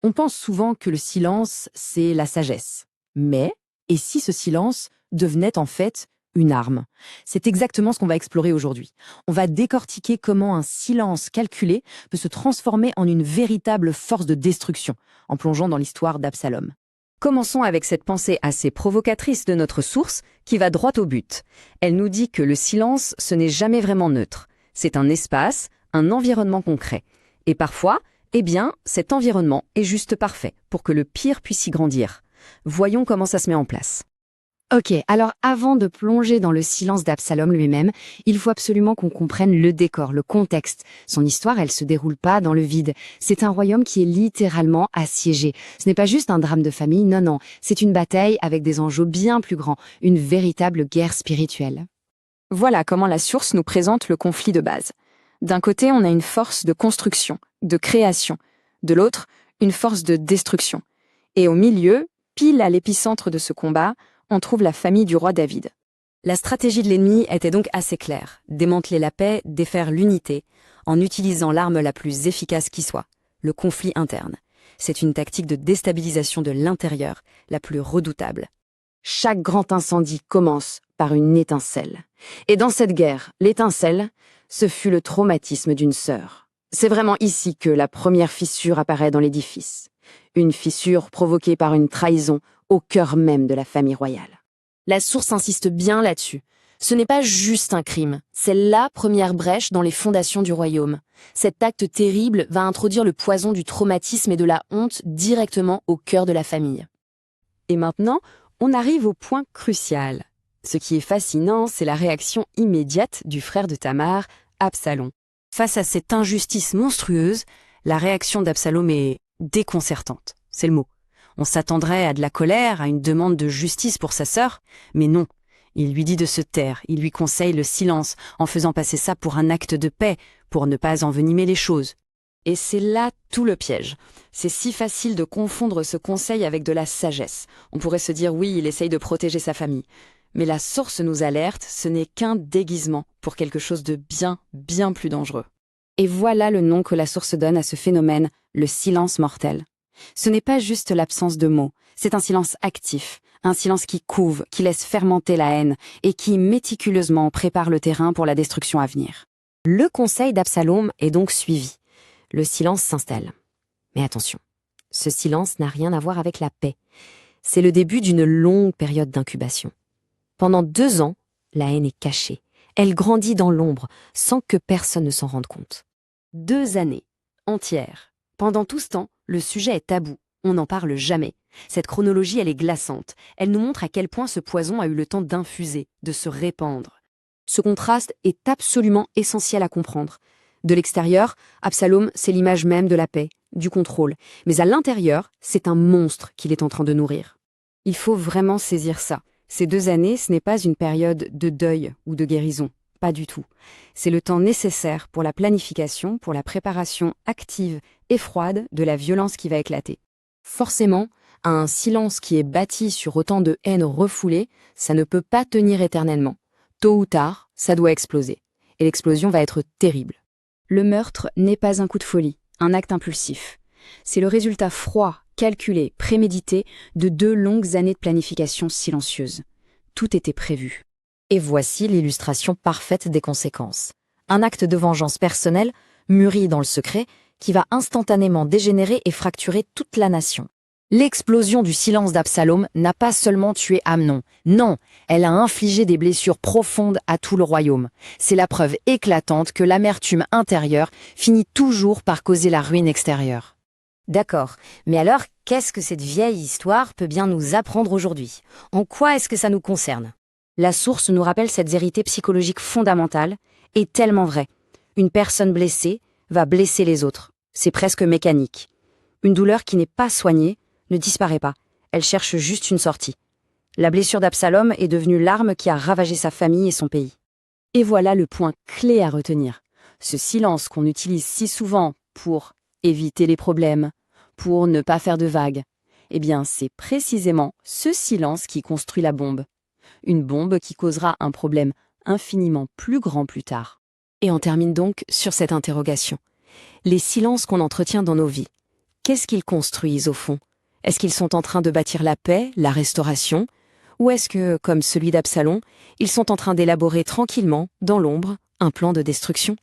On pense souvent que le silence, c'est la sagesse. Mais, et si ce silence devenait en fait une arme? C'est exactement ce qu'on va explorer aujourd'hui. On va décortiquer comment un silence calculé peut se transformer en une véritable force de destruction, en plongeant dans l'histoire d'Absalom. Commençons avec cette pensée assez provocatrice de notre source qui va droit au but. Elle nous dit que le silence, ce n'est jamais vraiment neutre. C'est un espace, un environnement concret. Et parfois, cet environnement est juste parfait pour que le pire puisse y grandir. Voyons comment ça se met en place. Ok, alors avant de plonger dans le silence d'Absalom lui-même, il faut absolument qu'on comprenne le décor, le contexte. Son histoire, elle se déroule pas dans le vide. C'est un royaume qui est littéralement assiégé. Ce n'est pas juste un drame de famille, non, c'est une bataille avec des enjeux bien plus grands, une véritable guerre spirituelle. Voilà comment la source nous présente le conflit de base. D'un côté, on a une force de construction, de création. De l'autre, une force de destruction. Et au milieu, pile à l'épicentre de ce combat, on trouve la famille du roi David. La stratégie de l'ennemi était donc assez claire. Démanteler la paix, défaire l'unité, en utilisant l'arme la plus efficace qui soit, le conflit interne. C'est une tactique de déstabilisation de l'intérieur, la plus redoutable. Chaque grand incendie commence par une étincelle. Et dans cette guerre, l'étincelle, ce fut le traumatisme d'une sœur. C'est vraiment ici que la première fissure apparaît dans l'édifice. Une fissure provoquée par une trahison au cœur même de la famille royale. La source insiste bien là-dessus. Ce n'est pas juste un crime, c'est la première brèche dans les fondations du royaume. Cet acte terrible va introduire le poison du traumatisme et de la honte directement au cœur de la famille. Et maintenant, on arrive au point crucial. Ce qui est fascinant, c'est la réaction immédiate du frère de Tamar, Absalom. Face à cette injustice monstrueuse, la réaction d'Absalom est déconcertante. C'est le mot. On s'attendrait à de la colère, à une demande de justice pour sa sœur, mais non. Il lui dit de se taire, il lui conseille le silence, en faisant passer ça pour un acte de paix, pour ne pas envenimer les choses. Et c'est là tout le piège. C'est si facile de confondre ce conseil avec de la sagesse. On pourrait se dire oui, il essaye de protéger sa famille. Mais la source nous alerte, ce n'est qu'un déguisement pour quelque chose de bien plus dangereux. Et voilà le nom que la source donne à ce phénomène, le silence mortel. Ce n'est pas juste l'absence de mots, c'est un silence actif, un silence qui couve, qui laisse fermenter la haine et qui méticuleusement prépare le terrain pour la destruction à venir. Le conseil d'Absalom est donc suivi. Le silence s'installe. Mais attention, ce silence n'a rien à voir avec la paix. C'est le début d'une longue période d'incubation. Pendant 2 ans, la haine est cachée. Elle grandit dans l'ombre, sans que personne ne s'en rende compte. 2 années entières. Pendant tout ce temps, le sujet est tabou. On n'en parle jamais. Cette chronologie, elle est glaçante. Elle nous montre à quel point ce poison a eu le temps d'infuser, de se répandre. Ce contraste est absolument essentiel à comprendre. De l'extérieur, Absalom, c'est l'image même de la paix, du contrôle. Mais à l'intérieur, c'est un monstre qu'il est en train de nourrir. Il faut vraiment saisir ça. Ces 2 années, ce n'est pas une période de deuil ou de guérison. Pas du tout. C'est le temps nécessaire pour la planification, pour la préparation active et froide de la violence qui va éclater. Forcément, un silence qui est bâti sur autant de haine refoulée, ça ne peut pas tenir éternellement. Tôt ou tard, ça doit exploser. Et l'explosion va être terrible. Le meurtre n'est pas un coup de folie, un acte impulsif. C'est le résultat froid, calculé, prémédité de 2 longues années de planification silencieuse. Tout était prévu. Et voici l'illustration parfaite des conséquences. Un acte de vengeance personnelle, mûri dans le secret, qui va instantanément dégénérer et fracturer toute la nation. L'explosion du silence d'Absalom n'a pas seulement tué Amnon. Non, elle a infligé des blessures profondes à tout le royaume. C'est la preuve éclatante que l'amertume intérieure finit toujours par causer la ruine extérieure. D'accord, mais alors qu'est-ce que cette vieille histoire peut bien nous apprendre aujourd'hui? En quoi est-ce que ça nous concerne? La source nous rappelle cette vérité psychologique fondamentale et tellement vraie. Une personne blessée va blesser les autres. C'est presque mécanique. Une douleur qui n'est pas soignée ne disparaît pas. Elle cherche juste une sortie. La blessure d'Absalom est devenue l'arme qui a ravagé sa famille et son pays. Et voilà le point clé à retenir. Ce silence qu'on utilise si souvent pour éviter les problèmes, pour ne pas faire de vagues, eh bien c'est précisément ce silence qui construit la bombe. Une bombe qui causera un problème infiniment plus grand plus tard. Et on termine donc sur cette interrogation. Les silences qu'on entretient dans nos vies, Qu'est-ce qu'ils construisent au fond? Est-ce qu'ils sont en train de bâtir la paix, la restauration? Ou est-ce que, comme celui d'Absalom, ils sont en train d'élaborer tranquillement, dans l'ombre, un plan de destruction?